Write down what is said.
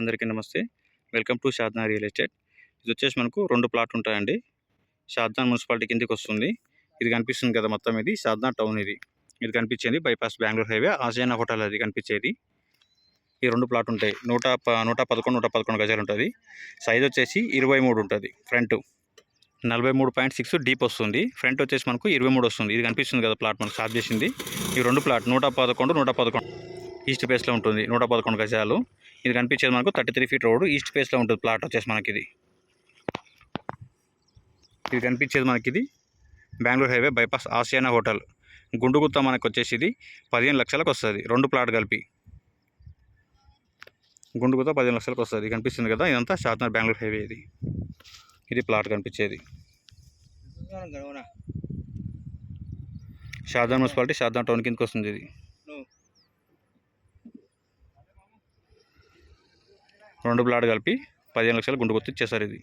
అందరికీ నమస్తే. Welcome to Shadna real estate. ఇది వచ్చేసి మనకు 2 ప్లాట్లు ఉంటాయండి. షాద్నా మున్సిపాలిటీ కిందకి వస్తుంది. ఇది కనిపిస్తుంది కదా, మొత్తం ఇది షాద్నా టౌన్. ఇది కనిపించేది bypass Bengaluru highway Asiana hotel అది కనిపించేది. ఈ 2 ప్లాట్ ఉంటాయి. 111 గజాలు ఉంటుంది. సైజ్ వచ్చేసి 23 ఉంటుంది. ఫ్రంట్ 43.6 డీప్ వస్తుంది. ఫ్రంట్ వచ్చేసి మనకు 23 వస్తుంది. ఇది కనిపిస్తుంది కదా ప్లాట్ మనకు స్టార్ట్ చేసింది. ఈ 2 ప్లాట్ 111 ఈస్ట్ ఫేస్లో ఉంటుంది. 111 గజాలు. ఇది కనిపించేది మనకు 33 ఫీట్ రోడ్ ఈస్ట్ ఫేస్లో ఉంటుంది. ప్లాట్ వచ్చేసి మనకి ఇది కనిపించేది మనకి Bengaluru highway bypass Asiana hotel గుండుగుత్త. మనకు వచ్చేసి ఇది 15 లక్షలకు వస్తుంది. 2 ప్లాట్ కలిపి గుండుగుత్త 15 లక్షలకు వస్తుంది. కనిపిస్తుంది కదా, ఇదంతా షాద్నా బెంగళూరు హైవే. ఇది ప్లాట్ కనిపించేది. షాద్నా మున్సిపాలిటీ షాద్నా టౌన్ కిందకి వస్తుంది. ఇది 2 ప్లాట్ కలిపి 15 లక్షలు గుండుగుత్త ఇచ్చేసారు. ఇది